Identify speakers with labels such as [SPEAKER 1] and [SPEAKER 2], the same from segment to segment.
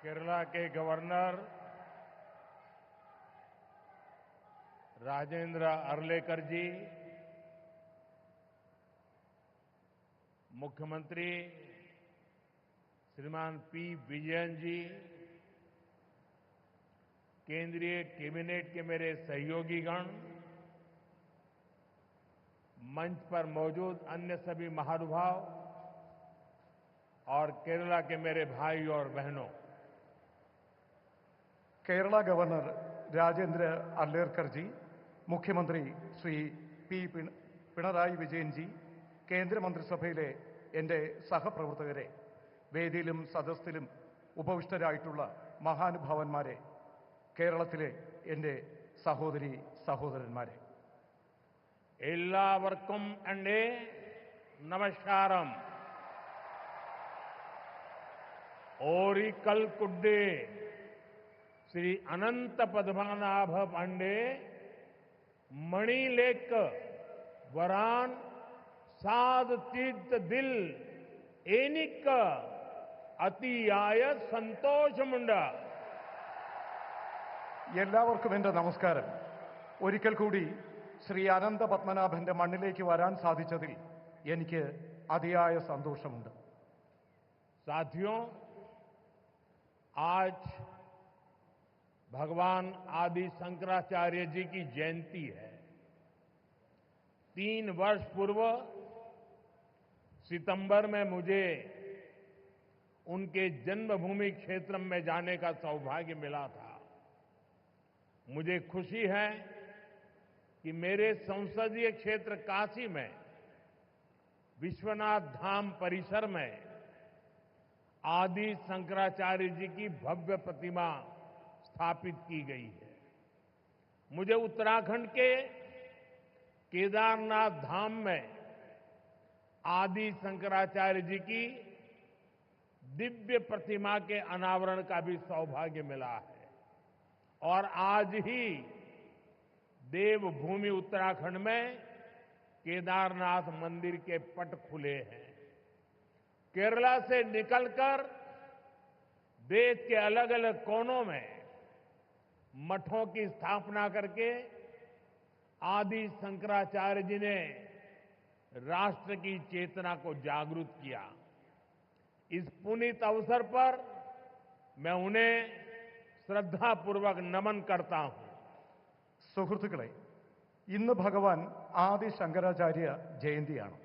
[SPEAKER 1] केरला के गवर्नर राजेंद्र अर्लेकर जी, मुख्यमंत्री श्रीमान पी विजयन जी, केंद्रीय कैबिनेट के मेरे सहयोगीगण, मंच पर मौजूद अन्य सभी महानुभाव और केरला के मेरे भाई और बहनों,
[SPEAKER 2] കേരള ഗവർണർ രാജേന്ദ്ര അർലേക്കർ ജി, മുഖ്യമന്ത്രി ശ്രീ പി പിണറായി വിജയൻ ജി, കേന്ദ്രമന്ത്രിസഭയിലെ എൻ്റെ സഹപ്രവർത്തകരെ, വേദിയിലും സദസ്സിലും ഉപവിഷ്ടരായിട്ടുള്ള മഹാനുഭാവന്മാരെ, കേരളത്തിലെ എൻ്റെ സഹോദരി സഹോദരന്മാരെ,
[SPEAKER 1] എല്ലാവർക്കും എൻ്റെ നമസ്കാരം. ओरिकल कुड्डे श्री अनंत पद्मनाभ पांडे मणिलेक वरान साध तीर्थ दिल एनिक अतियाय संतोष मुंड.
[SPEAKER 2] എല്ലാവർക്കും എൻ്റെ നമസ്കാരം. ഒരിക്കൽ കൂടി ശ്രീ അനന്ത പത്മനാഭന്റെ മണ്ണിലേക്ക് വരാൻ സാധിച്ചതിൽ എനിക്ക് അതിയായ സന്തോഷമുണ്ട്.
[SPEAKER 1] साथियों, आज भगवान आदि शंकराचार्य जी की जयंती है. 3 वर्ष पूर्व सितंबर में मुझे उनके जन्मभूमि क्षेत्र में जाने का सौभाग्य मिला था. मुझे खुशी है कि मेरे संसदीय क्षेत्र काशी में विश्वनाथ धाम परिसर में आदि शंकराचार्य जी की भव्य प्रतिमा स्थापित की गई है. मुझे उत्तराखंड के केदारनाथ धाम में आदि शंकराचार्य जी की दिव्य प्रतिमा के अनावरण का भी सौभाग्य मिला है. और आज ही देवभूमि उत्तराखंड में केदारनाथ मंदिर के पट खुले हैं. केरला से निकलकर देश के अलग अलग कोनों में मठों की स्थापना करके आदि शंकराचार्य जी ने राष्ट्र की चेतना को जागृत किया. इस पुनीत अवसर पर मैं उन्हें श्रद्धापूर्वक नमन करता हूं.
[SPEAKER 2] സുഹൃത്തുക്കളെ, ഇന്ന് ഭഗവാൻ ആദി ശങ്കരാചാര്യ ജയന്തിയാണ്.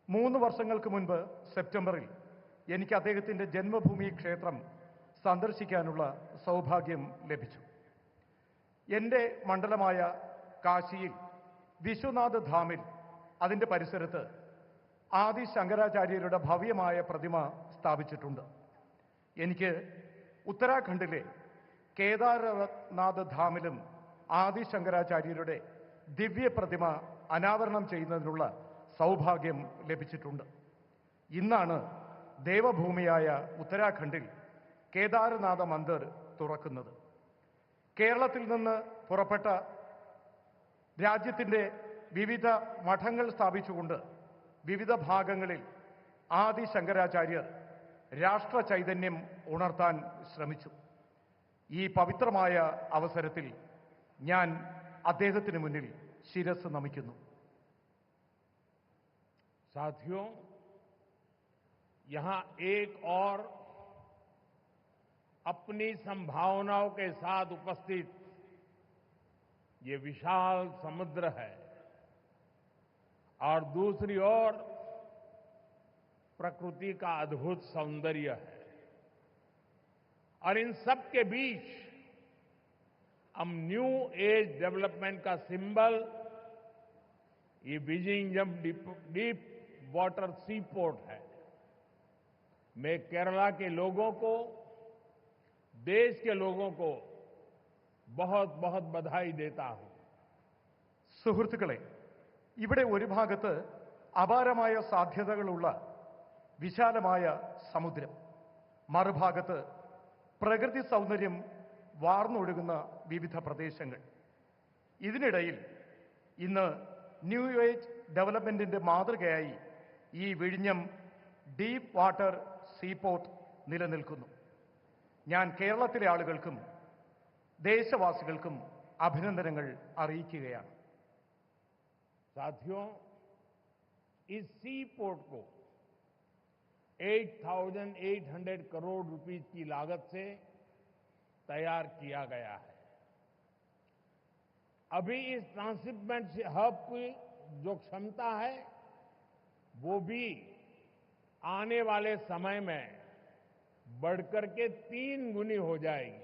[SPEAKER 2] 3 വർഷങ്ങൾക്ക് മുൻപ് സെപ്റ്റംബറിൽ എനിക്ക് അദ്ദേഹത്തിന്റെ ജന്മഭൂമി ക്ഷേത്രം സന്ദർശിക്കാനുള്ള സൗഭാഗ്യം ലഭിച്ചു. എൻ്റെ മണ്ഡലമായ കാശിയിൽ വിശ്വനാഥ് ധാമിൽ അതിന്റെ പരിസരത്ത് ആദി ശങ്കരാചാര്യരുടെ ഭവ്യമായ പ്രതിമ സ്ഥാപിച്ചിട്ടുണ്ട്. എനിക്ക് ഉത്തരാഖണ്ഡിലെ കേദാരനാഥ് ധാമിലും ആദി ശങ്കരാചാര്യരുടെ ദിവ്യ പ്രതിമ അനാവരണം ചെയ്യുന്നതിനുള്ള സൗഭാഗ്യം ലഭിച്ചിട്ടുണ്ട്. ഇന്നാണ് ദേവഭൂമിയായ ഉത്തരാഖണ്ഡിൽ കേദാരനാഥ മന്ദിർ തുറക്കുന്നത്. കേരളത്തിൽ നിന്ന് പുറപ്പെട്ട രാജ്യത്തിന്റെ വിവിധ മഠങ്ങൾ സ്ഥാപിച്ചുകൊണ്ട് വിവിധ ഭാഗങ്ങളിൽ ആദി ശങ്കരാചാര്യർ രാഷ്ട്ര ചൈതന്യം ഉണർത്താൻ ശ്രമിച്ചു. ഈ പവിത്രമായ അവസരത്തിൽ ഞാൻ അദ്ദേഹത്തിന് മുന്നിൽ ശിരസ് നമിക്കുന്നു.
[SPEAKER 1] साथियों, यहां एक और अपनी संभावनाओं के साथ उपस्थित ये विशाल समुद्र है और दूसरी ओर प्रकृति का अद्भुत सौंदर्य है. और इन सब के बीच हम न्यू एज डेवलपमेंट का सिंबल ये विजिंगम डीप वाटर सी पोर्ट है. मैं केरला के लोगों को, देश के लोगों को बहुत बहुत बधाई देता हूं.
[SPEAKER 2] സുഹൃത്തുക്കളെ, ഇവിടെ ഒരു ഭാഗത്ത് അപാരമായ സാധ്യതകളുള്ള വിശാലമായ സമുദ്രം, മറുഭാഗത്ത് പ്രകൃതി സൗന്ദര്യം വാർന്നൊഴുകുന്ന വിവിധ പ്രദേശങ്ങൾ. ഇതിനിടയിൽ ഇന്ന് ന്യൂ ഏജ് ഡെവലപ്മെന്റിന്റെ മാതൃകയായി ഈ വിഴിഞ്ഞം ഡീപ്പ് വാട്ടർ സീപോർട്ട് നിലനിൽക്കുന്നു. ഞാൻ കേരളത്തിലെ ആളുകൾക്കും ദേശവാസികൾക്കും അഭിനന്ദനങ്ങൾ അറിയിക്കുകയാണ്.
[SPEAKER 1] साथियों, इस सी पोर्ट को 8,800 करोड़ रुपीस की लागत से तैयार किया गया है. अभी इस ट्रांसशिपमेंट हब की जो क्षमता है वो भी आने वाले समय में बढ़कर के 3 गुनी हो जाएगी.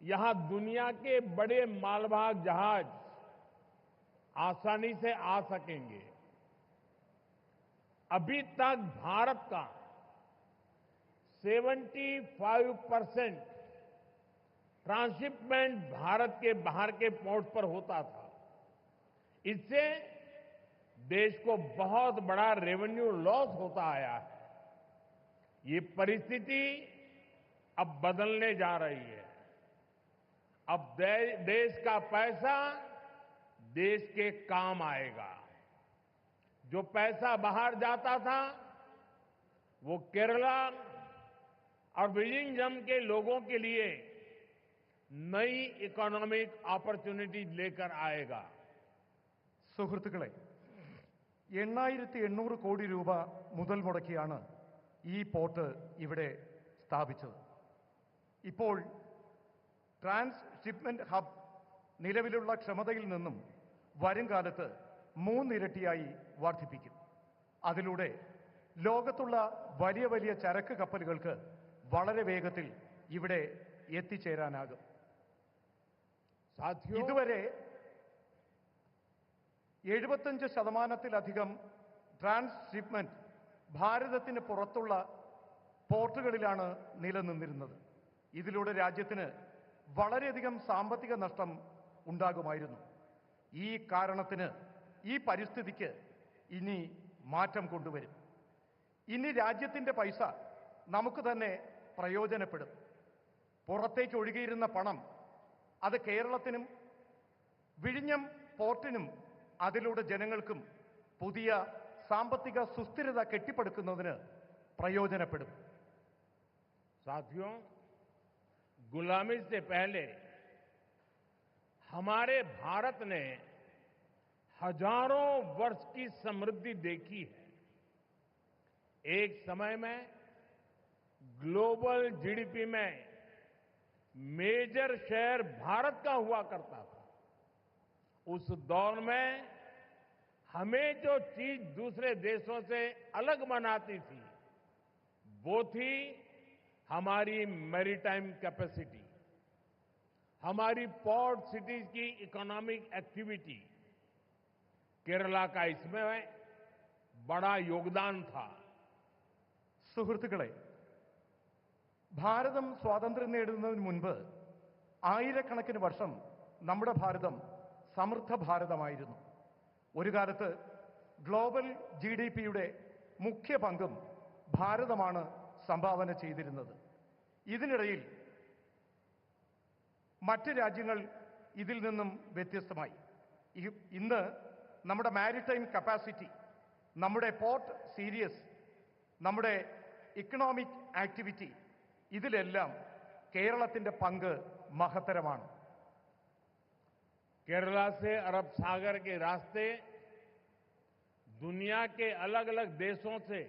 [SPEAKER 1] यहां दुनिया के बड़े मालवाहक जहाज आसानी से आ सकेंगे. अभी तक भारत का 75% ट्रांसशिपमेंट भारत के बाहर के पोर्ट पर होता था. इससे देश को बहुत बड़ा रेवेन्यू लॉस होता आया है. ये परिस्थिति अब बदलने जा रही है. अब देश का पैसा देश के काम आएगा. जो पैसा बाहर जाता था वो केरला और विलिंगडम के लोगों के लिए नई इकोनॉमिक अपॉर्चुनिटी लेकर आएगा.
[SPEAKER 2] സുഹൃത്തുക്കളെ, 8,800 കോടി രൂപ മുതൽ മുടക്കിയാണ് ഈ പോർട്ട് ഇവിടെ സ്ഥാപിച്ചത്. ഇപ്പോൾ ട്രാൻസ്ഷിപ്മെന്റ് ഹബ് നിലവിലുള്ള ക്ഷമതയിൽ നിന്നും വരും കാലത്ത് 3 ഇരട്ടിയായി വർദ്ധിപ്പിക്കും. അതിലൂടെ ലോകത്തുള്ള വലിയ വലിയ ചരക്ക് കപ്പലുകൾക്ക് വളരെ വേഗത്തിൽ ഇവിടെ എത്തിച്ചേരാനാകും. ഇതുവരെ 75%-ലധികം ട്രാൻസ്ഷിപ്മെന്റ് ഭാരതത്തിന് പുറത്തുള്ള പോർട്ടുകളിലാണ് നിലനിന്നിരുന്നത്. ഇതിലൂടെ രാജ്യത്തിന് വളരെയധികം സാമ്പത്തിക നഷ്ടം ഉണ്ടാകുമായിരുന്നു. ഈ കാരണത്തിന് ഈ പരിസ്ഥിതിക്ക് ഇനി മാറ്റം കൊണ്ടുവരും. ഇനി രാജ്യത്തിന്റെ പൈസ നമുക്ക് തന്നെ പ്രയോജനപ്പെടും. പുറത്തേക്ക് ഒഴുകിയിരുന്ന പണം അത് കേരളത്തിനും വിഴിഞ്ഞം പോർട്ടിനും അതിലൂടെ ജനങ്ങൾക്കും പുതിയ സാമ്പത്തിക സുസ്ഥിരത കെട്ടിപ്പടുക്കുന്നതിന് പ്രയോജനപ്പെടും.
[SPEAKER 1] साथियों, गुलामी से पहले हमारे भारत ने हजारों वर्ष की समृद्धि देखी है. एक समय में ग्लोबल जीडीपी में मेजर शेयर भारत का हुआ करता था. उस दौर में हमें जो चीज दूसरे देशों से अलग बनाती थी वो थी हमारी मैरीटाइम कैपेसिटी, हमारी पोर्ट सिटीज की इकोनॉमिक एक्टिविटी. केरला का इसमें बड़ा योगदान था.
[SPEAKER 2] സുഹൃത്തുക്കളെ, ഭാരതം സ്വാതന്ത്ര്യം നേടുന്നതിന് മുൻപ് ആയിരക്കണക്കിന് വർഷം നമ്മുടെ ഭാരതം സമൃദ്ധ ഭാരതമായിരുന്നു. ഒരു കാലത്ത് ഗ്ലോബൽ GDPയുടെ മുഖ്യ പങ്കും ഭാരതമാണ് സംഭാവന ചെയ്തിരുന്നത്. ഇതിനിടയിൽ മറ്റ് രാജ്യങ്ങൾ ഇതിൽ നിന്നും വ്യത്യസ്തമായി. ഇന്ന് നമ്മുടെ മാരിടൈം കപ്പാസിറ്റി, നമ്മുടെ പോർട്ട് സീരീസ്, നമ്മുടെ ഇക്കണോമിക് ആക്ടിവിറ്റി, ഇതിലെല്ലാം കേരളത്തിന്റെ പങ്ക് മഹത്തരമാണ്.
[SPEAKER 1] केरला से अरब सागर के रास्ते दुनिया के अलग अलग देशों से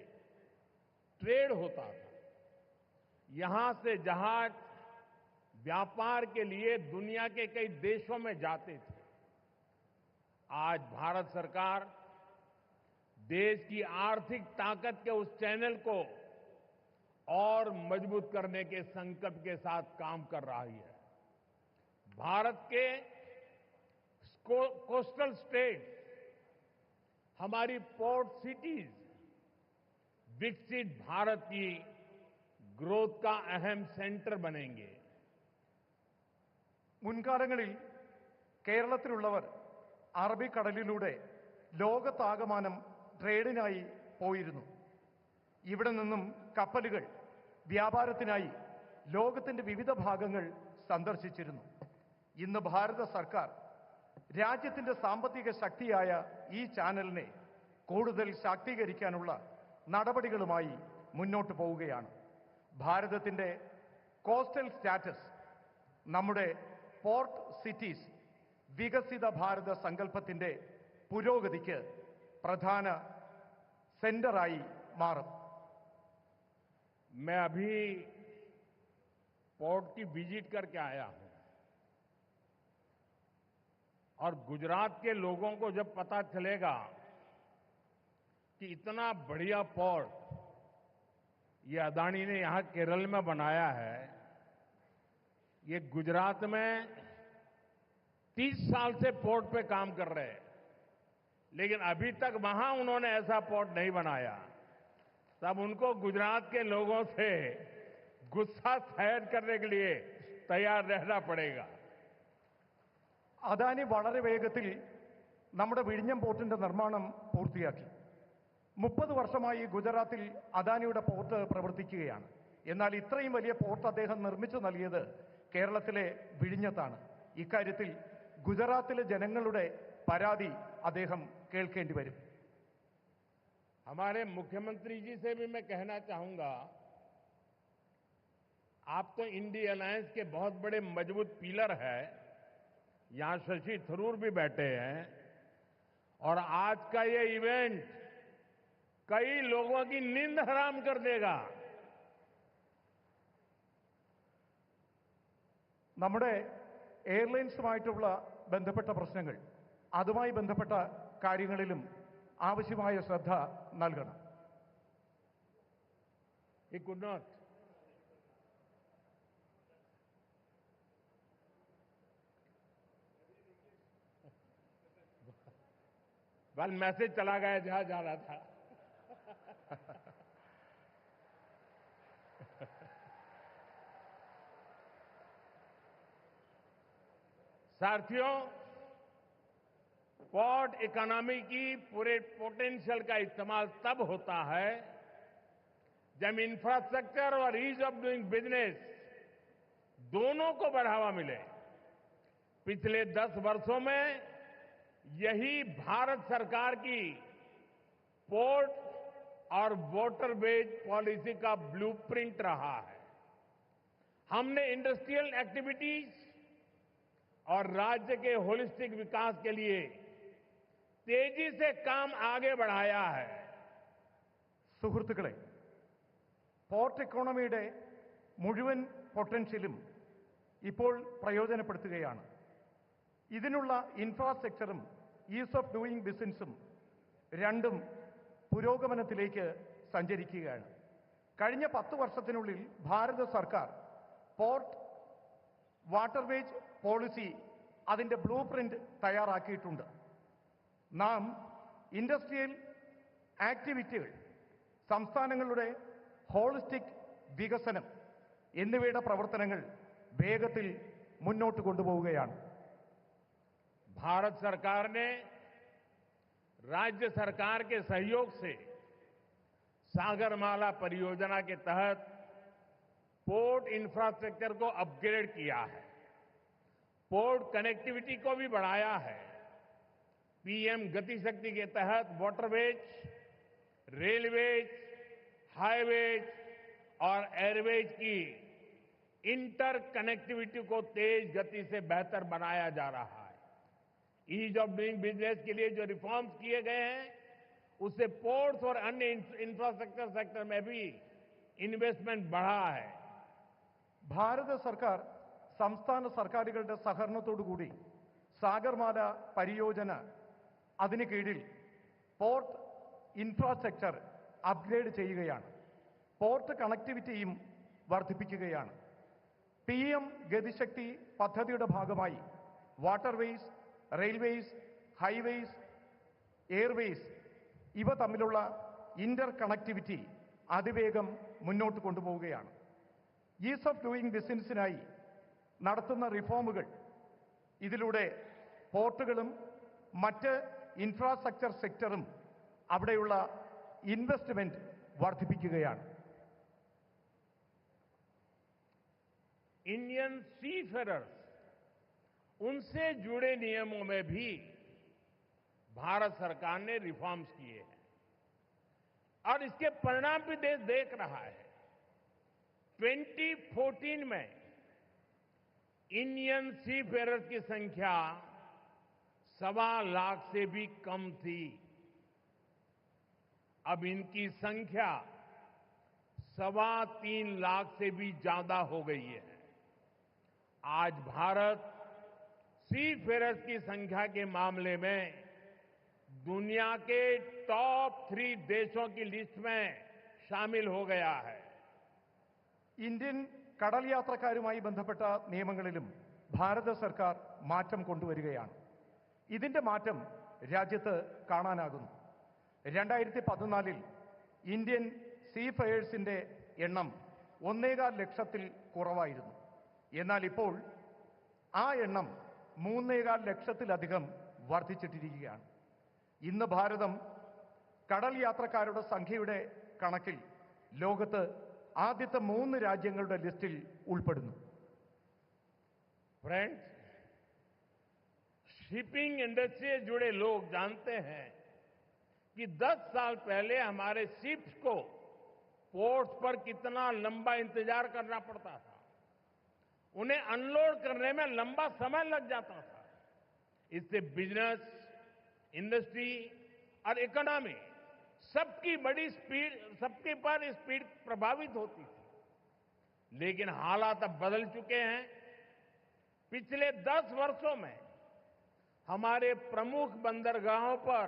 [SPEAKER 1] ट्रेड होता था. यहां से जहाज व्यापार के लिए दुनिया के कई देशों में जाते थे. आज भारत सरकार देश की आर्थिक ताकत के उस चैनल को और मजबूत करने के संकल्प के साथ काम कर रही है. भारत के कोस्टल स्टेट, हमारी पोर्ट सिटीज विकसित भारत की ग्रोथ का अहम सेंटर बनेंगे.
[SPEAKER 2] മുൻകാലങ്ങളിൽ കേരളത്തിലുള്ളവർ അറബിക്കടലിലൂടെ ലോകത്താകമാനം ട്രേഡിനായി പോയിരുന്നു. ഇവിടെ നിന്നും കപ്പലുകൾ വ്യാപാരത്തിനായി ലോകത്തിന്റെ വിവിധ ഭാഗങ്ങൾ സന്ദർശിച്ചിരുന്നു. ഇന്ന് ഭാരത സർക്കാർ രാജ്യത്തിന്റെ സാമ്പത്തിക ശക്തിയായ ഈ ചാനലിനെ കൂടുതൽ ശാക്തീകരിക്കാനുള്ള നടപടികളുമായി മുന്നോട്ട് പോവുകയാണ്. ഭാരതത്തിൻ്റെ കോസ്റ്റൽ സ്റ്റാറ്റസ് നമ്മുടെ പോർട്ട് സിറ്റീസ് വികസിത ഭാരത സങ്കല്പത്തിൻ്റെ പുരോഗതിക്ക് പ്രധാന സെന്ററായി മാറും.
[SPEAKER 1] मैं अभी पोर्ट की विजिट करके आया हूं और गुजरात के लोगों को जब पता चलेगा कि इतना बढ़िया पोर्ट ये अदानी ने यहां केरल में बनाया है, ये गुजरात में 30 साल से पोर्ट पे काम कर रहे हैं, लेकिन अभी तक वहां उन्होंने ऐसा पोर्ट नहीं बनाया, तब उनको गुजरात के लोगों से गुस्सा सहन करने के लिए तैयार रहना पड़ेगा.
[SPEAKER 2] അദാനി വളരെ വേഗത്തിൽ നമ്മുടെ വിഴിഞ്ഞം പോർട്ടിന്റെ നിർമ്മാണം പൂർത്തിയാക്കി. 30 വർഷമായി ഗുജറാത്തിൽ അദാനിയുടെ പോർട്ട് പ്രവർത്തിക്കുകയാണ്. എന്നാൽ ഇത്രയും വലിയ പോർട്ട് അദ്ദേഹം നിർമ്മിച്ചു നൽകിയത് കേരളത്തിലെ വിഴിഞ്ഞത്താണ്. ഇക്കാര്യത്തിൽ ഗുജറാത്തിലെ ജനങ്ങളുടെ പരാതി അദ്ദേഹം കേൾക്കേണ്ടി വരും.
[SPEAKER 1] हमारे मुख्यमंत्री जी से भी मैं कहना चाहूंगा, आप तो इंडिया अलायंस के बहुत बड़े मजबूत पिलर हैं. यहां शशि थरूर भी बैठे हैं और आज का ये इवेंट कई लोगों की नींद हराम कर देगा.
[SPEAKER 2] നമ്മുടെ എയർലൈൻസുമായിട്ടുള്ള ബന്ധപ്പെട്ട പ്രശ്നങ്ങൾ, അതുമായി ബന്ധപ്പെട്ട കാര്യങ്ങളിലും ആവശ്യമായ ശ്രദ്ധ നൽകണം.
[SPEAKER 1] He could not. बल मैसेज चला गया जहां जा रहा था. साथियों, पोर्ट इकोनॉमी की पूरे पोटेंशियल का इस्तेमाल तब होता है जब इंफ्रास्ट्रक्चर और ईज ऑफ डूइंग बिजनेस दोनों को बढ़ावा मिले. पिछले 10 वर्षों में यही भारत सरकार की पोर्ट और वाटरवेज पॉलिसी का ब्लूप्रिंट रहा है. हमने इंडस्ट्रियल एक्टिविटीज और राज्य के होलिस्टिक विकास के लिए तेजी से काम आगे बढ़ाया है.
[SPEAKER 2] സുഹൃത്തുക്കളെ, പോർട്ട് ഇക്കോണമിയുടെ മുഴുവൻ പൊട്ടൻഷ്യലും ഇപ്പോൾ പ്രയോജനപ്പെടുത്തുകയാണ്. ഇതിനുള്ള ഇൻഫ്രാസ്ട്രക്ചറും ഈസ് ഓഫ് ഡൂയിങ് ബിസിനസ്സും രണ്ടും പുരോഗമനത്തിലേക്ക് സഞ്ചരിക്കുകയാണ്. കഴിഞ്ഞ 10 വർഷത്തിനുള്ളിൽ ഭാരത സർക്കാർ പോർട്ട് വാട്ടർവേജ് പോളിസി അതിൻ്റെ ബ്ലൂ പ്രിന്റ് തയ്യാറാക്കിയിട്ടുണ്ട്. നാം ഇൻഡസ്ട്രിയൽ ആക്ടിവിറ്റികൾ, സംസ്ഥാനങ്ങളുടെ ഹോളിസ്റ്റിക് വികസനം എന്നിവയുടെ പ്രവർത്തനങ്ങൾ വേഗത്തിൽ മുന്നോട്ട് കൊണ്ടുപോവുകയാണ്.
[SPEAKER 1] भारत सरकार ने राज्य सरकार के सहयोग से सागरमाला परियोजना के तहत पोर्ट इंफ्रास्ट्रक्चर को अपग्रेड किया है, पोर्ट कनेक्टिविटी को भी बढ़ाया है. पीएम गति शक्ति के तहत वाटरवेज, रेलवेज, हाईवेज और एयरवेज की इंटर कनेक्टिविटी को तेज गति से बेहतर बनाया जा रहा है. ईज ऑफ डूइंग बिजनेस के लिए जो रिफॉर्म्स किए गए हैं, उससे पोर्ट्स और अन्य इंफ्रास्ट्रक्चर सेक्टर में भी इन्वेस्टमेंट बढ़ा है.
[SPEAKER 2] ഭാരത സർക്കാർ സംസ്ഥാന സർക്കാരുകളുടെ സഹകരണത്തോടുകൂടി സാഗർമാല പരിയോജന അതിന് കീഴിൽ പോർട്ട് ഇൻഫ്രാസ്ട്രക്ചർ അപ്ഗ്രേഡ് ചെയ്യുകയാണ്. പോർട്ട് കണക്ടിവിറ്റിയും വർദ്ധിപ്പിക്കുകയാണ്. PM ഗതിശക്തി പദ്ധതിയുടെ ഭാഗമായി വാട്ടർവേസ്, റെയിൽവേസ്, ഹൈവേസ്, എയർവേസ് ഇവ തമ്മിലുള്ള ഇന്റർ കണക്ടിവിറ്റി അതിവേഗം മുന്നോട്ട് കൊണ്ടുപോവുകയാണ്. ഈസ് ഓഫ് ഡൂയിങ് ബിസിനസ്സിനായി നടത്തുന്ന റിഫോമുകൾ ഇതിലൂടെ പോർട്ടുകളും മറ്റ് ഇൻഫ്രാസ്ട്രക്ചർ സെക്ടറും അവിടെയുള്ള ഇൻവെസ്റ്റ്മെന്റ് വർദ്ധിപ്പിക്കുകയാണ്.
[SPEAKER 1] इंडियन सीफेरर्स, उनसे जुड़े नियमों में भी भारत सरकार ने रिफॉर्म्स किए हैं और इसके परिणाम भी देश देख रहा है. 2014 में इंडियन सी फेयरर्स की संख्या 1.25 लाख से भी कम थी। अब इनकी संख्या 3.25 लाख से भी ज्यादा हो गई है। आज भारत सी फेयरर्स की संख्या के मामले में दुनिया के टॉप 3 देशों की लिस्ट में शामिल हो गया है।
[SPEAKER 2] ഇന്ത്യൻ കടൽ യാത്രക്കാരുമായി ബന്ധപ്പെട്ട നിയമങ്ങളിലും ഭാരത സർക്കാർ മാറ്റം കൊണ്ടുവരികയാണ്. ഇതിന്റെ മാറ്റം രാജ്യത്ത് കാണാനാകുന്നു. 2014 ഇന്ത്യൻ സീ ഫെയേഴ്സിന്റെ എണ്ണം 1.25 ലക്ഷത്തിൽ കുറവായിരുന്നു. എന്നാൽ ഇപ്പോൾ ആ എണ്ണം 3.25 ലക്ഷത്തിലധികം വർദ്ധിച്ചിട്ടിരിക്കുകയാണ്. ഇന്ന് ഭാരതം കടൽ യാത്രക്കാരുടെ സംഖ്യയുടെ കണക്കിൽ ലോകത്ത് ആദ്യത്തെ 3 രാജ്യങ്ങളുടെ ലിസ്റ്റിൽ ഉൾപ്പെടുന്നു.
[SPEAKER 1] फ्रेंड्स, शिपिंग इंडस्ट्री से जुड़े लोग जानते हैं कि 10 साल पहले हमारे शिप्स को पोर्ट्स पर कितना लंबा इंतजार करना पड़ता था। उन्हें अनलोड करने में लंबा समय लग जाता था। इससे बिजनेस, इंडस्ट्री और इकोनॉमी सबकी पर स्पीड प्रभावित होती थी। लेकिन हालात अब बदल चुके हैं। पिछले 10 वर्षों में हमारे प्रमुख बंदरगाहों पर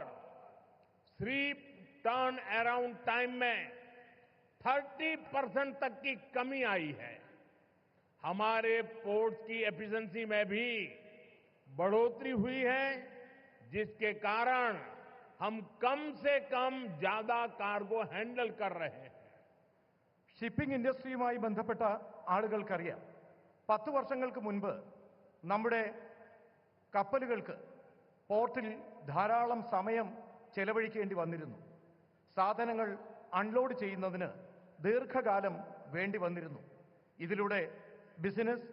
[SPEAKER 1] शिप टर्न अराउंड टाइम में 30% तक की कमी आई है। हमारे पोर्ट्स की एफिशिएंसी में भी बढ़ोतरी हुई है, जिसके कारण हम कम से कम ज्यादा कार्गो हैंडल कर रहे हैं.
[SPEAKER 2] ഷിപ്പിംഗ് ഇൻഡസ്ട്രിയുമായി ബന്ധപ്പെട്ട ആളുകൾക്കറിയാം, 10 വർഷങ്ങൾക്ക് മുൻപ് നമ്മുടെ കപ്പലുകൾക്ക് പോർട്ടിൽ ധാരാളം സമയം ചെലവഴിക്കേണ്ടി വന്നിരുന്നു. സാധനങ്ങൾ അൺലോഡ് ചെയ്യുന്നതിന് ദീർഘകാലം വേണ്ടി വന്നിരുന്നു. ഇതിലൂടെ ബിസിനസ്,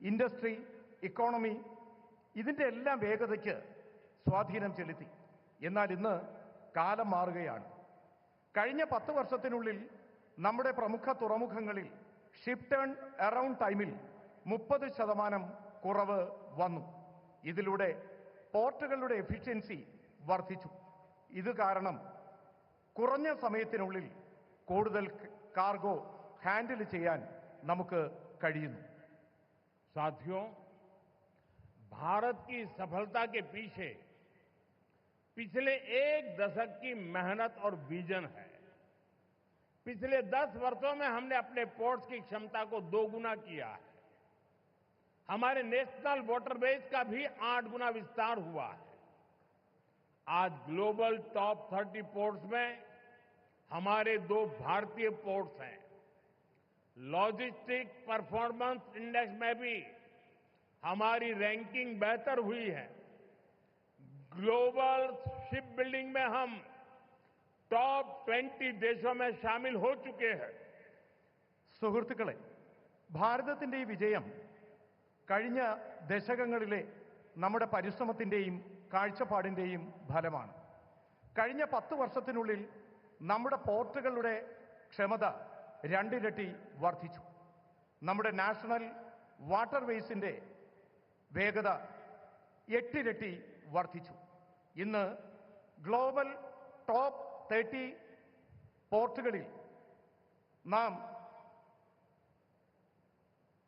[SPEAKER 2] ഇൻഡസ്ട്രി, ഇക്കോണമി ഇതിന്റെ എല്ലാം വേഗതയ്ക്ക് സ്വാധീനം ചെലുത്തി. എന്നാൽ ഇന്ന് കാലം മാറുകയാണ്. കഴിഞ്ഞ 10 വർഷത്തിനുള്ളിൽ നമ്മുടെ പ്രമുഖ തുറമുഖങ്ങളിൽ ഷിപ്പ് ടേൺ അറൌണ്ട് ടൈമിൽ 30% കുറവ് വന്നു. ഇതിലൂടെ പോർട്ടുകളുടെ എഫിഷ്യൻസി വർദ്ധിച്ചു. ഇത് കാരണം കുറഞ്ഞ സമയത്തിനുള്ളിൽ കൂടുതൽ കാർഗോ ഹാൻഡിൽ ചെയ്യാൻ നമുക്ക് കഴിയുന്നു.
[SPEAKER 1] साथियों, भारत की सफलता के पीछे पिछले 1 दशक की मेहनत और विजन है. पिछले 10 वर्षों में हमने अपने पोर्ट्स की क्षमता को 2 गुना किया है. हमारे नेशनल वाटरवेज का भी 8 गुना विस्तार हुआ है. आज ग्लोबल टॉप 30 पोर्ट्स में हमारे 2 भारतीय पोर्ट्स हैं. लॉजिस्टिक परफॉर्मेंस इंडेक्स में भी हमारी रैंकिंग बेहतर हुई है. ग्लोबल शिप बिल्डिंग में हम टॉप 20 देशों में शामिल हो चुके हैं.
[SPEAKER 2] സുഹൃത്തുക്കളെ, ഭാരതത്തിന്റെ ഈ വിജയം കഴിഞ്ഞ ദശകങ്ങളിലെ നമ്മുടെ പരിശ്രമത്തിന്റെയും കാഴ്ചപ്പാടിന്റെയും ഫലമാണ്. കഴിഞ്ഞ 10 വർഷത്തിനുള്ളിൽ നമ്മുടെ പോർട്ടുകളുടെ ക്ഷമത 2 ഇരട്ടി വർദ്ധിച്ചു. നമ്മുടെ നാഷണൽ വാട്ടർവേസിന്റെ വേഗത 8 ഇരട്ടി വർദ്ധിച്ചു. ഇന്ന് ഗ്ലോബൽ ടോപ്പ് 30 പോർട്ടുകളിൽ നാം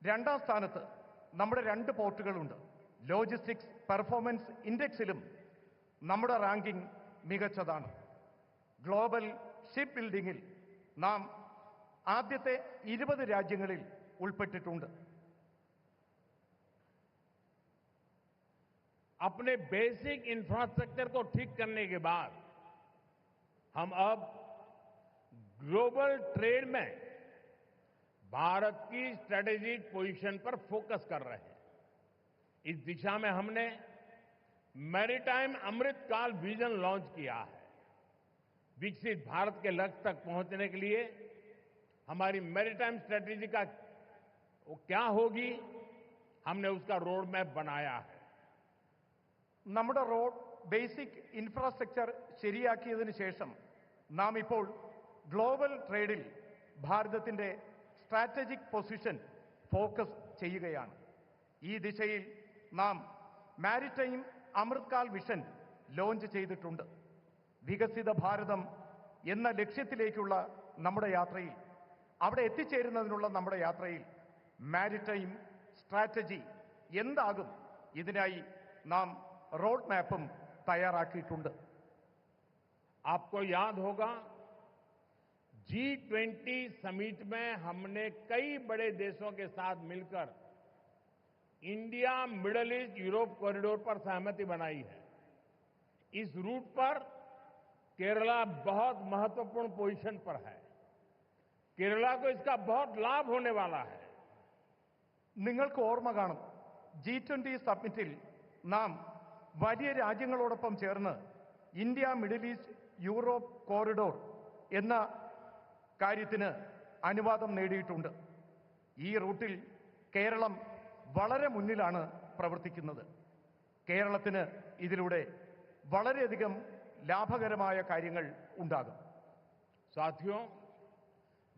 [SPEAKER 2] 2ാം സ്ഥാനത്ത് നമ്മുടെ 2 പോർട്ടുകളുണ്ട്. ലോജിസ്റ്റിക്സ് പെർഫോമൻസ് ഇൻഡെക്സിലും നമ്മുടെ റാങ്കിംഗ് മികച്ചതാണ്. ഗ്ലോബൽ ഷിപ്പ് ബിൽഡിംഗിൽ നാം ആദ്യത്തെ 20 രാജ്യങ്ങളിൽ ഉൾപ്പെട്ടിട്ടുണ്ട്.
[SPEAKER 1] अपने बेसिक इंफ्रास्ट्रक्चर को ठीक करने के बाद हम अब ग्लोबल ट्रेड में भारत की स्ट्रेटेजिक पोजीशन पर फोकस कर रहे हैं. इस दिशा में हमने मैरीटाइम अमृतकाल विजन लॉन्च किया है. विकसित भारत के लक्ष्य तक पहुंचने के लिए हमारी मैरीटाइम स्ट्रेटेजी का क्या होगी, हमने उसका रोड मैप बनाया है.
[SPEAKER 2] നമ്മുടെ റോഡ് ബേസിക് ഇൻഫ്രാസ്ട്രക്ചർ ശരിയാക്കിയതിനു ശേഷം നാം ഇപ്പോൾ ഗ്ലോബൽ ട്രേഡിൽ ഭാരതത്തിന്റെ സ്ട്രാറ്റജിക് പൊസിഷൻ ഫോക്കസ് ചെയ്യുകയാണ്. ഈ ദിശയിൽ നാം മാരിടൈം അമൃത്കാൽ വിഷൻ ലോഞ്ച് ചെയ്തിട്ടുണ്ട്. വികസിത ഭാരതം എന്ന ലക്ഷ്യത്തിലേക്കുള്ള നമ്മുടെ യാത്രയിൽ, അവിടെ എത്തിച്ചേരുന്നതിനുള്ള നമ്മുടെ യാത്രയിൽ മാരിടൈം സ്ട്രാറ്റജി എന്താകും, ഇതിനായി നാം റോഡ് മാപ്പും തയ്യാറാക്കിയിട്ടുണ്ട്.
[SPEAKER 1] आपको याद होगा G20 समिट में हमने कई बड़े देशों के साथ मिलकर India middle east Europe corridor पर सहमति बनाई है. इस रूट पर केरला बहुत महत्वपूर्ण पोजीशन पर है. केरला को इसका बहुत लाभ होने वाला है.
[SPEAKER 2] നിങ്ങൾക്ക് ഓർമ്മ കാണും, G20 സമ്മിറ്റിൽ നാം വലിയ രാജ്യങ്ങളോടൊപ്പം ചേർന്ന് India middle east Europe corridor എന്ന കാര്യത്തിന് അനുവാദം നേടിയിട്ടുണ്ട്. ഈ റൂട്ടിൽ കേരളം വളരെ മുന്നിലാണ് പ്രവർത്തിക്കുന്നത്. കേരളത്തിന് ഇതിലൂടെ വളരെയധികം ലാഭകരമായ കാര്യങ്ങൾ ഉണ്ടാകും.
[SPEAKER 1] साथियों,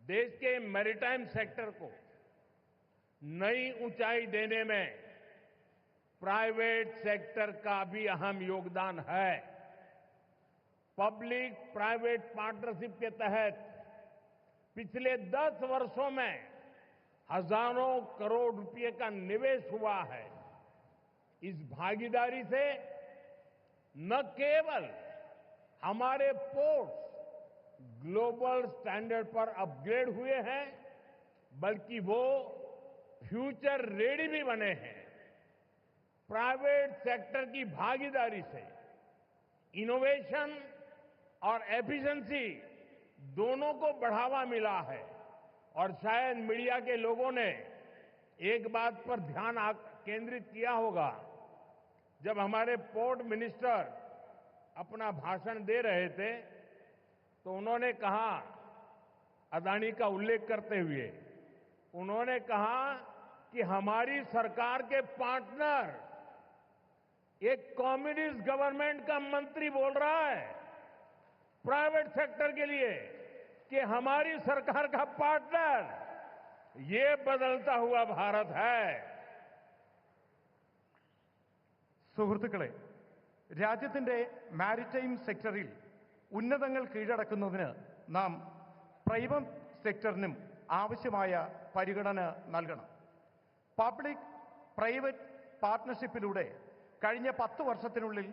[SPEAKER 1] देश के मैरीटाइम सेक्टर को नई ऊंचाई देने में प्राइवेट सेक्टर का भी अहम योगदान है. पब्लिक प्राइवेट पार्टनरशिप के तहत पिछले 10 वर्षों में हजारों करोड़ रुपए का निवेश हुआ है. इस भागीदारी से न केवल हमारे पोर्ट्स ग्लोबल स्टैंडर्ड पर अपग्रेड हुए हैं, बल्कि वो फ्यूचर रेडी भी बने हैं. प्राइवेट सेक्टर की भागीदारी से इनोवेशन और एफिशिएंसी दोनों को बढ़ावा मिला है. और शायद मीडिया के लोगों ने एक बात पर ध्यान केंद्रित किया होगा, जब हमारे पोर्ट मिनिस्टर अपना भाषण दे रहे थे तो उन्होंने कहा, अदानी का उल्लेख करते हुए उन्होंने कहा कि हमारी सरकार के पार्टनर एक कम्युनिस्ट गवर्नमेंट का मंत्री बोल रहा है प्राइवेट सेक्टर के लिए कि हमारी सरकार का पार्टनर, ये बदलता हुआ भारत है.
[SPEAKER 2] സുഹൃത്തുക്കളെ, രാജ്യത്തിന്റെ മാരിടൈം സെക്ടറിൽ ഉന്നതങ്ങൾ കീഴടക്കുന്നതിന് നാം പ്രൈവറ്റ് സെക്ടറിനും ആവശ്യമായ പരിഗണന നൽകണം. പബ്ലിക് പ്രൈവറ്റ് പാർട്ട്ണർഷിപ്പിലൂടെ കഴിഞ്ഞ 10 വർഷത്തിനുള്ളിൽ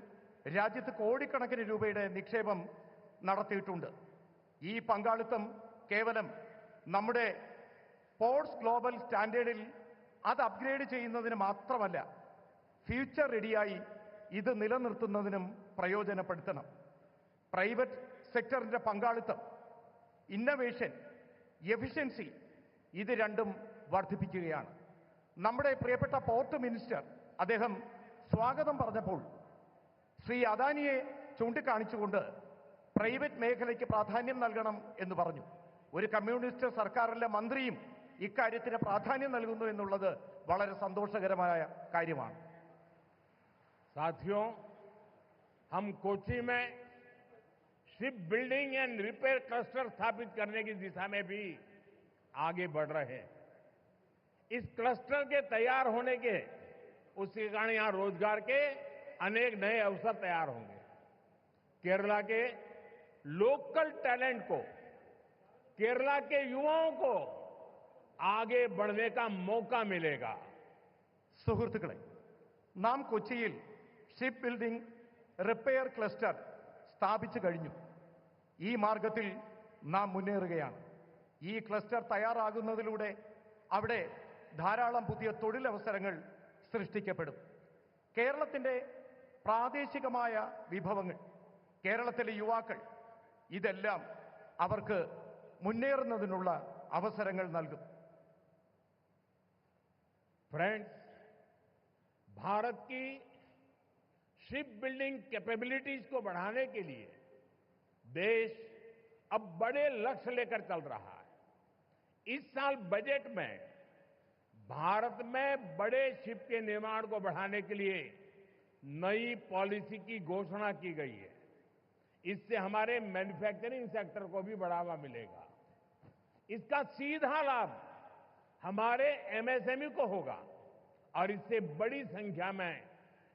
[SPEAKER 2] രാജ്യത്ത് കോടിക്കണക്കിന് രൂപയുടെ നിക്ഷേപം നടത്തിയിട്ടുണ്ട്. ഈ പങ്കാളിത്തം കേവലം നമ്മുടെ പോർട്സ് ഗ്ലോബൽ സ്റ്റാൻഡേർഡിൽ അത് അപ്ഗ്രേഡ് ചെയ്യുന്നതിന് മാത്രമല്ല, ഫ്യൂച്ചർ റെഡിയായി ഇത് നിലനിർത്തുന്നതിനും പ്രയോജനപ്പെടുത്തണം. പ്രൈവറ്റ് സെക്ടറിന്റെ പങ്കാളിത്തം, ഇന്നവേഷൻ, എഫിഷ്യൻസി ഇത് രണ്ടും വർദ്ധിപ്പിക്കുകയാണ്. നമ്മുടെ പ്രിയപ്പെട്ട പോർട്ട് മിനിസ്റ്റർ അദ്ദേഹം സ്വാഗതം പറഞ്ഞപ്പോൾ ശ്രീ അദാനിയെ ചൂണ്ടിക്കാണിച്ചുകൊണ്ട് പ്രൈവറ്റ് മേഖലയ്ക്ക് പ്രാധാന്യം നൽകണം എന്ന് പറഞ്ഞു. ഒരു കമ്മ്യൂണിസ്റ്റ് സർക്കാരിലെ മന്ത്രിയും ഇക്കാര്യത്തിന് പ്രാധാന്യം നൽകുന്നു എന്നുള്ളത് വളരെ സന്തോഷകരമായ കാര്യമാണ്.
[SPEAKER 1] साथियों, हम कोच्चि में ship building and repair cluster स्थापित करने की दिशा में भी आगे बढ़ रहे हैं. इस क्लस्टर के तैयार होने के उसके कारण यहां रोजगार के अनेक नए अवसर तैयार होंगे. केरला के लोकल टैलेंट को, केरला के युवाओं को आगे बढ़ने का मौका मिलेगा.
[SPEAKER 2] സുഹൃത്തുക്കളെ, നാം കൊച്ചിയിൽ ഷിപ്പ് ബിൽഡിംഗ് റിപ്പയർ ക്ലസ്റ്റർ സ്ഥാപിച്ചു കഴിഞ്ഞു. ഈ മാർഗത്തിൽ നാം മുന്നേറുകയാണ്. ഈ ക്ലസ്റ്റർ തയ്യാറാകുന്നതിലൂടെ അവിടെ ധാരാളം പുതിയ തൊഴിലവസരങ്ങൾ സൃഷ്ടിക്കപ്പെടും. കേരളത്തിന്റെ പ്രാദേശികമായ വിഭവങ്ങൾ, കേരളത്തിലെ യുവാക്കൾ, ഇതെല്ലാം അവർക്ക് മുന്നേറുന്നതിനുള്ള അവസരങ്ങൾ നൽകും.
[SPEAKER 1] फ्रेंड्स, भारत की शिप बिल्डिंग कैपेबिलिटीज को बढ़ाने के लिए देश अब बड़े लक्ष्य लेकर चल रहा है. इस साल बजट में भारत में बड़े शिप के निर्माण को बढ़ाने के लिए नई पॉलिसी की घोषणा की गई है. इससे हमारे मैन्युफैक्चरिंग सेक्टर को भी बढ़ावा मिलेगा. इसका सीधा लाभ हमारे एमएसएमई को होगा और इससे बड़ी संख्या में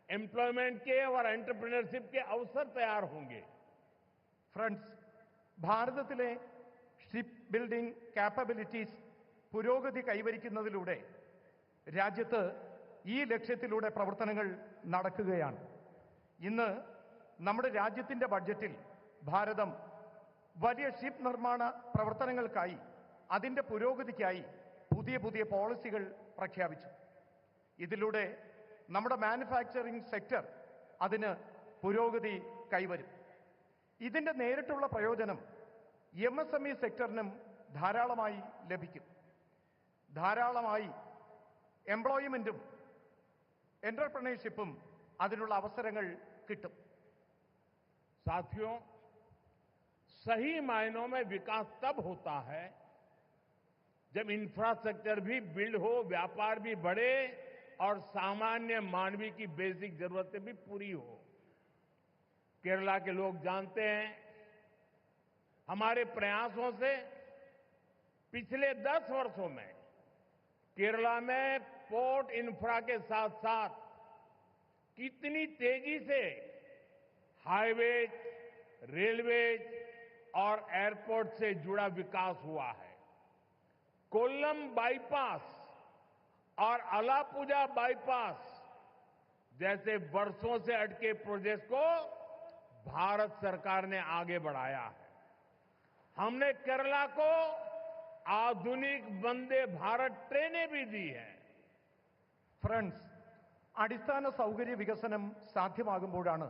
[SPEAKER 1] एम्प्लॉयमेंट के और एंटरप्रेन्योरशिप के अवसर तैयार होंगे।
[SPEAKER 2] ഫ്രണ്ട്സ്, ഭാരതത്തിലെ ഷിപ്പ് ബിൽഡിംഗ് കാപ്പബിലിറ്റീസ് പുരോഗതി കൈവരിക്കുന്നതിലൂടെ രാജ്യത്ത് ഈ ലക്ഷ്യത്തിലൂടെ പ്രവർത്തനങ്ങൾ നടക്കുകയാണ്. ഇന്ന് നമ്മുടെ രാജ്യത്തിന്റെ ബഡ്ജറ്റിൽ ഭാരതം വലിയ ഷിപ്പ് നിർമ്മാണ പ്രവർത്തനങ്ങൾക്കായി അതിന്റെ പുരോഗതിക്കായി പുതിയ പുതിയ പോളിസികൾ പ്രഖ്യാപിച്ചു. ഇതിലൂടെ നമ്മുടെ മാനുഫാക്ചറിംഗ് സെക്ടർ അതിന് പുരോഗതി കൈവരും. ഇതിന്റെ നേരിട്ടുള്ള പ്രയോജനം എംഎസ്എംഇ സെക്ടറിനും ധാരാളമായി ലഭിക്കും. ധാരാളമായി എംപ്ലോയ്മെന്റും എന്റർപ്രണർഷിപ്പും അതിനുള്ള അവസരങ്ങൾ കിട്ടും.
[SPEAKER 1] साथियों, सही मायनों में विकास तब होता है जब इंफ्रास्ट्रक्चर भी बिल्ड हो, व्यापार भी बढ़े और सामान्य मानवीय की बेसिक जरूरतें भी पूरी हो। केरला के लोग जानते हैं, हमारे प्रयासों से पिछले 10 वर्षों में केरला में पोर्ट इंफ्रा के साथ साथ कितनी तेजी से हाईवेज, रेलवेज और एयरपोर्ट से जुड़ा विकास हुआ है। कोल्लम बाईपास और अलापुजा बाईपास जैसे वर्षों से अटके प्रोजेक्ट को भारत सरकार ने आगे बढ़ाया है। हमने केरला को आधुनिक वंदे भारत ट्रेनें भी दी हैं।
[SPEAKER 2] ഫ്രണ്ട്സ്, അടിസ്ഥാന സൗകര്യ വികസനം സാധ്യമാകുമ്പോഴാണ്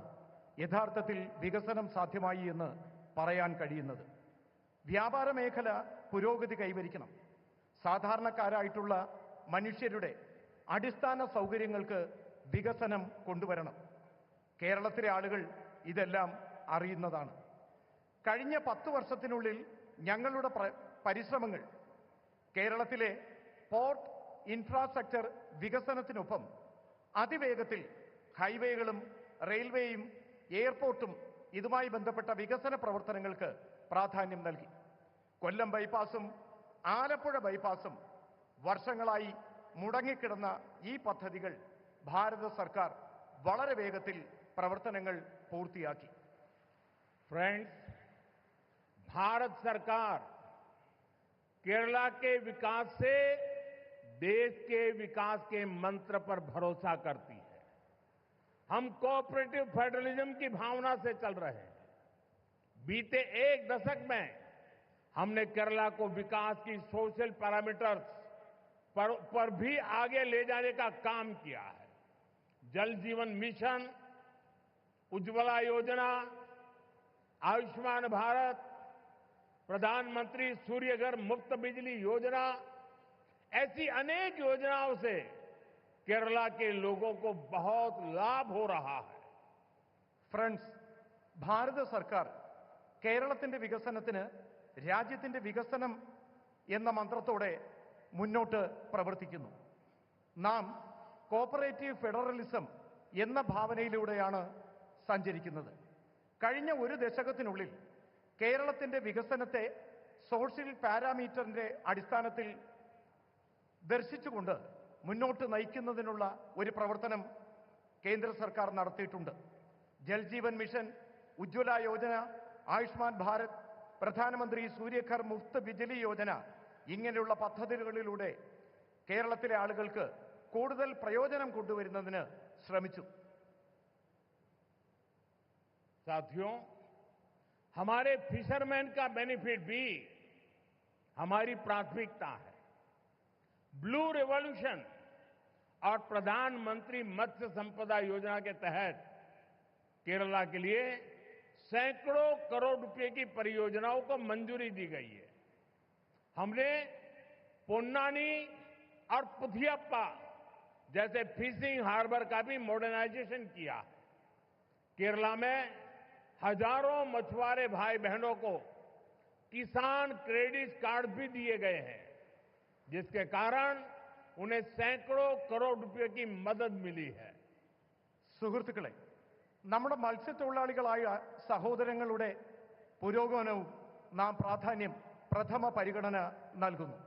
[SPEAKER 2] യഥാർത്ഥത്തിൽ വികസനം സാധ്യമായി എന്ന് പറയാൻ കഴിയുന്നത്. വ്യാപാര മേഖല പുരോഗതി കൈവരിക്കണം. സാധാരണക്കാരായിട്ടുള്ള മനുഷ്യരുടെ അടിസ്ഥാന സൗകര്യങ്ങൾക്ക് വികസനം കൊണ്ടുവരണം. കേരളത്തിലെ ആളുകൾ ഇതെല്ലാം അറിയുന്നതാണ്. കഴിഞ്ഞ 10 വർഷത്തിനുള്ളിൽ ഞങ്ങളുടെ പരിശ്രമങ്ങൾ കേരളത്തിലെ പോർട്ട് ഇൻഫ്രാസ്ട്രക്ചർ വികസനത്തിനൊപ്പം അതിവേഗത്തിൽ ഹൈവേകളും റെയിൽവേയും എയർപോർട്ടും ഇതുമായി ബന്ധപ്പെട്ട വികസന പ്രവർത്തനങ്ങൾക്ക് പ്രാധാന്യം നൽകി. കൊല്ലം ബൈപ്പാസും ആലപ്പുഴ ബൈപ്പാസും വർഷങ്ങളായി മുടങ്ങിക്കിടന്ന ഈ പദ്ധതികൾ ഭാരത സർക്കാർ വളരെ വേഗത്തിൽ പ്രവർത്തനങ്ങൾ പൂർത്തിയാക്കി.
[SPEAKER 1] फ्रेंड्स, भारत सरकार केरला के विकास से देश के विकास के मंत्र पर भरोसा करती है। हम कोऑपरेटिव फेडरलिज्म की भावना से चल रहे हैं। बीते 1 दशक में हमने केरला को विकास की सोशल पैरामीटर्स पर भी आगे ले जाने का काम किया है। जल जीवन मिशन, उज्ज्वला योजना, आयुष्मान भारत, प्रधानमंत्री सूर्यघर मुफ्त बिजली योजना, ऐसी अनेक योजनाओं से केरला के लोगों को बहुत लाभ हो रहा है.
[SPEAKER 2] ഫ്രണ്ട്സ്, ഭാരത സർക്കാർ കേരളത്തിന്റെ വികസനത്തിന് രാജ്യത്തിന്റെ വികസനം എന്ന മന്ത്രത്തോടെ മുന്നോട്ട് പ്രവർത്തിക്കുന്നു. നാം കോപ്പറേറ്റീവ് ഫെഡറലിസം എന്ന ഭാവനയിലൂടെയാണ് സഞ്ചരിക്കുന്നത്. കഴിഞ്ഞ 1 ദശകത്തിനുള്ളിൽ കേരളത്തിന്റെ വികസനത്തെ സോഷ്യൽ പാരാമീറ്ററിന്റെ അടിസ്ഥാനത്തിൽ ദർശിച്ചുകൊണ്ട് മുന്നോട്ട് നയിക്കുന്നതിനുള്ള ഒരു പ്രവർത്തനം കേന്ദ്ര സർക്കാർ നടത്തിയിട്ടുണ്ട്. ജൽജീവൻ മിഷൻ, ഉജ്ജ്വല യോജന, ആയുഷ്മാൻ ഭാരത്, പ്രധാനമന്ത്രി സൂര്യഘർ മുഫ്ത് ബിജ്ലി യോജന ഇങ്ങനെയുള്ള പദ്ധതികളിലൂടെ കേരളത്തിലെ ആളുകൾക്ക് കൂടുതൽ പ്രയോജനം കൊണ്ടുവരുന്നതിന് ശ്രമിച്ചു.
[SPEAKER 1] साथियों, हमारे फिशरमैन का बेनिफिट भी हमारी प्राथमिकता है। ब्लू रिवॉल्यूशन और प्रधानमंत्री मत्स्य संपदा योजना के तहत केरला के लिए सैकड़ों करोड़ रुपए की परियोजनाओं को मंजूरी दी गई है। हमने पोन्नानी और पुथियप्पा जैसे फिशिंग हार्बर का भी मॉडर्नाइजेशन किया है। केरला में हजारों मछुआरे भाई बहनों को किसान क्रेडिट कार्ड भी दिए गए हैं, जिसके कारण उन्हें सैकड़ों करोड़ रुपए की मदद मिली है.
[SPEAKER 2] സുഹൃത്തുക്കളെ, നമ്മുടെ മത്സ്യത്തൊഴിലാളികളായ സഹോദരങ്ങളുടെ പുരോഗമനവും നാം പ്രഥമ പരിഗണന നൽകുന്നു.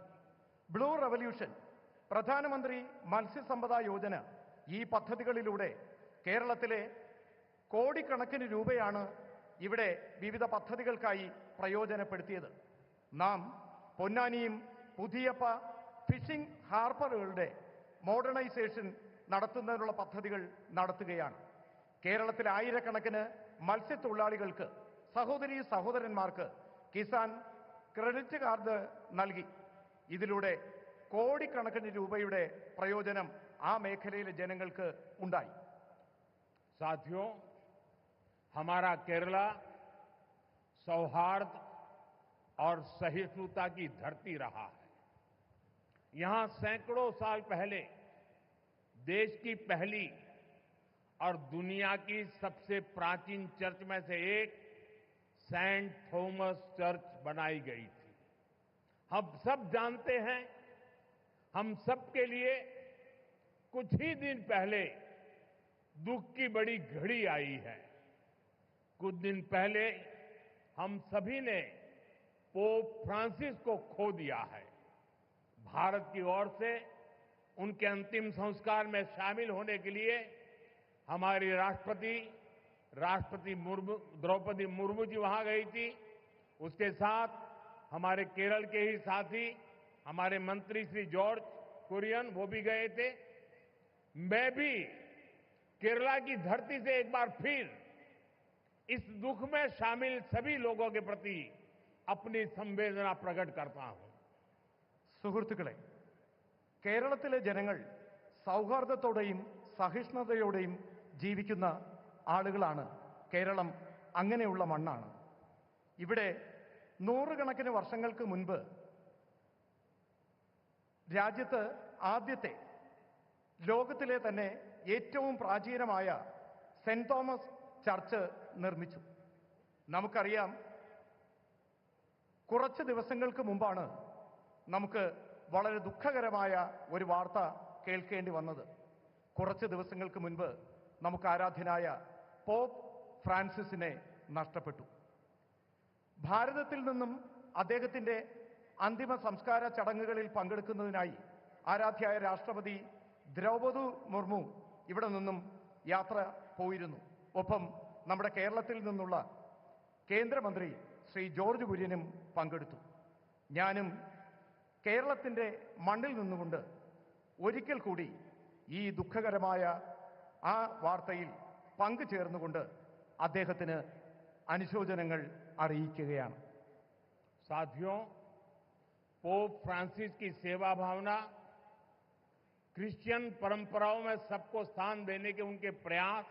[SPEAKER 2] ബ്ലൂ റവല്യൂഷൻ പ്രധാനമന്ത്രി മത്സ്യസമ്പദാ യോജന ഈ പദ്ധതികളിലൂടെ കേരളത്തിലെ കോടിക്കണക്കിന് രൂപയാണ് ഇവിടെ വിവിധ പദ്ധതികൾക്കായി പ്രയോജനപ്പെടുത്തിയത്. നാം പൊന്നാനിയും പുതിയപ്പ ഫിഷിംഗ് ഹാർബറുകളുടെ മോഡേണൈസേഷൻ നടത്തുന്നതിനുള്ള പദ്ധതികൾ നടത്തുകയാണ്. കേരളത്തിലെ ആയിരക്കണക്കിന് മത്സ്യത്തൊഴിലാളികൾക്ക്, സഹോദരീ സഹോദരന്മാർക്ക് കിസാൻ ക്രെഡിറ്റ് കാർഡ് നൽകി. ഇതിലൂടെ കോടിക്കണക്കിന് രൂപയുടെ പ്രയോജനം ആ മേഖലയിലെ ജനങ്ങൾക്ക് ഉണ്ടായി.
[SPEAKER 1] साथियों, हमारा केरला सौहार्द और सहिष्णुता की धरती रहा है। यहां सैकड़ों साल पहले देश की पहली और दुनिया की सबसे प्राचीन चर्च में से एक सेंट थॉमस चर्च बनाई गई थी। हम सब जानते हैं, हम सब के लिए कुछ ही दिन पहले दुख की बड़ी घड़ी आई है। कुछ दिन पहले हम सभी ने पोप फ्रांसिस को खो दिया है। भारत की ओर से उनके अंतिम संस्कार में शामिल होने के लिए हमारी राष्ट्रपति द्रौपदी मुर्मू जी वहां गई थी। उसके साथ हमारे केरल के ही साथी हमारे मंत्री श्री जॉर्ज कुरियन वो भी गए थे। मैं भी केरला की धरती से एक बार फिर इस दुख में शामिल सभी लोगों के प्रति अपनी संवेदना प्रकट करता हूं।
[SPEAKER 2] സുഹൃത്തുക്കളെ, കേരളത്തിലെ ജനങ്ങൾ സൗഹാർദ്ദത്തോടെയും സഹിഷ്ണുതയോടെയും ജീവിക്കുന്ന ആളുകളാണ്. കേരളം അങ്ങനെയുള്ള മണ്ണാണ്. ഇവിടെ നൂറുകണക്കിന് വർഷങ്ങൾക്ക് മുൻപ് രാജ്യത്ത് ആദ്യത്തെ, ലോകത്തിലെ തന്നെ ഏറ്റവും പ്രാചീനമായ സെന്റ് തോമസ് ചർച്ച് നിർമ്മിച്ചു. നമുക്കറിയാം, കുറച്ച് ദിവസങ്ങൾക്ക് മുമ്പാണ് നമുക്ക് വളരെ ദുഃഖകരമായ ഒരു വാർത്ത കേൾക്കേണ്ടി വന്നത്. കുറച്ച് ദിവസങ്ങൾക്ക് മുൻപ് നമുക്ക് ആരാധ്യനായ പോപ്പ് ഫ്രാൻസിസിനെ നഷ്ടപ്പെട്ടു. ഭാരതത്തിൽ നിന്നും അദ്ദേഹത്തിന്റെ അന്തിമ സംസ്കാര ചടങ്ങുകളിൽ പങ്കെടുക്കുന്നതിനായി ആരാധ്യായ രാഷ്ട്രപതി ദ്രൗപദി മുർമു ഇവിടെ നിന്നും യാത്ര പോയിരുന്നു. ഒപ്പം നമ്മുടെ കേരളത്തിൽ നിന്നുള്ള കേന്ദ്രമന്ത്രി ശ്രീ ജോർജ് കുര്യനും പങ്കെടുത്തു. ഞാനും കേരളത്തിന്റെ മണ്ണിൽ നിന്നുകൊണ്ട് ഒരിക്കൽ കൂടി ഈ ദുഃഖകരമായ ആ വാർത്തയിൽ പങ്കുചേർന്നുകൊണ്ട് അദ്ദേഹത്തിന് അനുശോചനങ്ങൾ അറിയിക്കുകയാണ്.
[SPEAKER 1] साथियों, पोप फ्रांसिस की सेवा भावना, क्रिश्चियन परंपराओं में सबको स्थान देने के उनके प्रयास,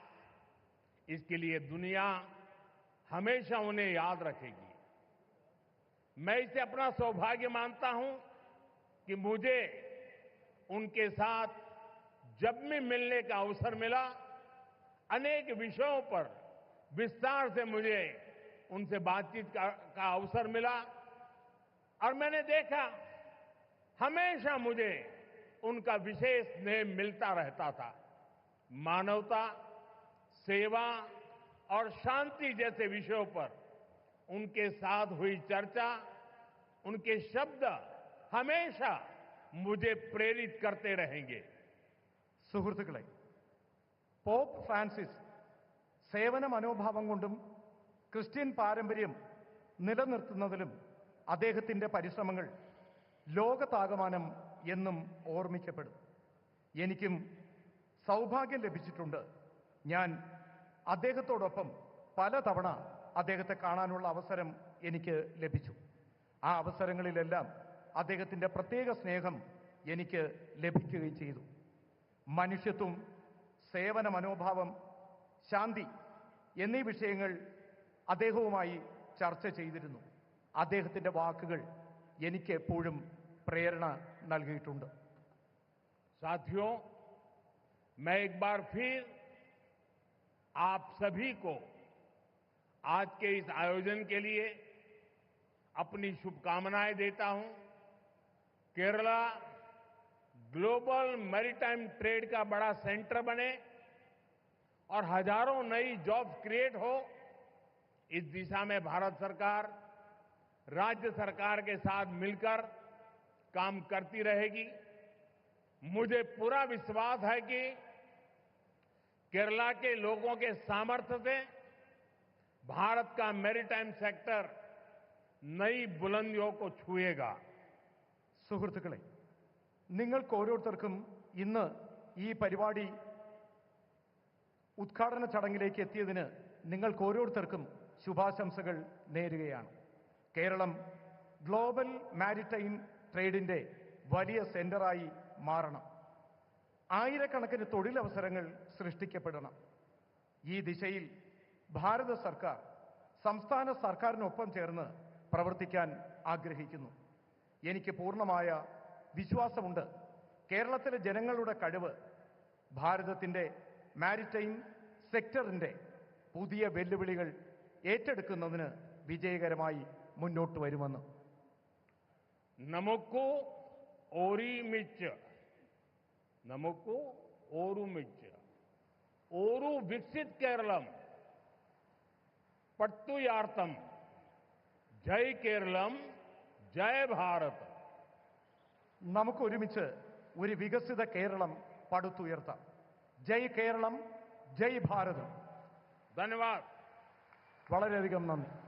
[SPEAKER 1] इसके लिए दुनिया हमेशा उन्हें याद रखेगी। मैं इसे अपना सौभाग्य मानता हूं कि मुझे उनके साथ जब भी मिलने का अवसर मिला, अनेक विषयों पर विस्तार से मुझे उनसे बातचीत का अवसर मिला और मैंने देखा हमेशा मुझे उनका विशेष स्नेह मिलता रहता था। मानवता, सेवा और शांति जैसे विषयों पर उनके साथ हुई चर्चा, उनके शब्द हमेशा मुझे प्रेरित करते रहेंगे।
[SPEAKER 2] സുഹൃത്തുക്കളെ, പോപ്പ് ഫ്രാൻസിസ് സേവന മനോഭാവം കൊണ്ടും ക്രിസ്ത്യൻ പാരമ്പര്യം നിലനിർത്തുന്നതിലും അദ്ദേഹത്തിന്റെ പരിശ്രമങ്ങൾ ലോകത്താകമാനം എന്നും ഓർമ്മിക്കപ്പെടും. എനിക്കും സൗഭാഗ്യം ലഭിച്ചിട്ടുണ്ട്. ഞാൻ അദ്ദേഹത്തോടൊപ്പം പലതവണ അദ്ദേഹത്തെ കാണാനുള്ള അവസരം എനിക്ക് ലഭിച്ചു. ആ അവസരങ്ങളിലെല്ലാം അദ്ദേഹത്തിന്റെ പ്രത്യേക സ്നേഹം എനിക്ക് ലഭിക്കുകയും ചെയ്തു. മനുഷ്യത്വം, സേവന മനോഭാവം, ശാന്തി എന്നീ വിഷയങ്ങൾ അദ്ദേഹവുമായി ചർച്ച ചെയ്തിരുന്നു. അദ്ദേഹത്തിന്റെ വാക്കുകൾ എനിക്ക് എപ്പോഴും പ്രേരണ നൽകിയിട്ടുണ്ട്.
[SPEAKER 1] साथियों, मैं एक बार फिर आप सभी को आज के इस आयोजन के लिए अपनी शुभकामनाएं देता हूं। केरला ग्लोबल मैरीटाइम ट्रेड का बड़ा सेंटर बने और हजारों नई जॉब्स क्रिएट हो, इस दिशा में भारत सरकार राज्य सरकार के साथ मिलकर काम करती रहेगी। मुझे पूरा विश्वास है कि केरला के लोगों के सामर्थ्य से भारत का मैरीटाइम सेक्टर नई बुलंदियों को छुएगा.
[SPEAKER 2] സുഹൃത്തുക്കളെ, നിങ്ങൾക്ക് ഓരോരുത്തർക്കും ഇന്ന് ഈ പരിപാടി ഉദ്ഘാടന ചടങ്ങിലേക്ക് എത്തിയതിന് നിങ്ങൾക്ക് ഓരോരുത്തർക്കും ശുഭാശംസകൾ നേരുകയാണ്. കേരളം ഗ്ലോബൽ മാരിടൈം ട്രേഡിന്റെ വലിയ സെന്ററായി മാറണം. ആയിരക്കണക്കിന് തൊഴിലവസരങ്ങൾ സൃഷ്ടിക്കപ്പെടണം. ഈ ദിശയിൽ ഭാരത സർക്കാർ സംസ്ഥാന സർക്കാരിനൊപ്പം ചേർന്ന് പ്രവർത്തിക്കാൻ ആഗ്രഹിക്കുന്നു. എനിക്ക് പൂർണ്ണമായ വിശ്വാസമുണ്ട്. കേരളത്തിലെ ജനങ്ങളുടെ കഴിവ് ഭാരതത്തിന്റെ മാരിടൈം സെക്ടറിന്റെ പുതിയ വെല്ലുവിളികൾ ഏറ്റെടുക്കുന്നതിന് വിജയകരമായി മുന്നോട്ട് വരുമെന്ന്.
[SPEAKER 1] നമുക്ക് ഓരുമിച്ച് ഒരു വികസിത് കേരളം പടുത്തുയർത്താം. ജയ് കേരളം, ജയ് ഭാരത്.
[SPEAKER 2] നമുക്ക് ഒരുമിച്ച് ഒരു വികസിത കേരളം പടുത്തുയർത്താം. ജയ് കേരളം, ജയ് ഭാരത്.
[SPEAKER 1] ധന്യവാദ്.
[SPEAKER 2] വളരെയധികം നന്ദി.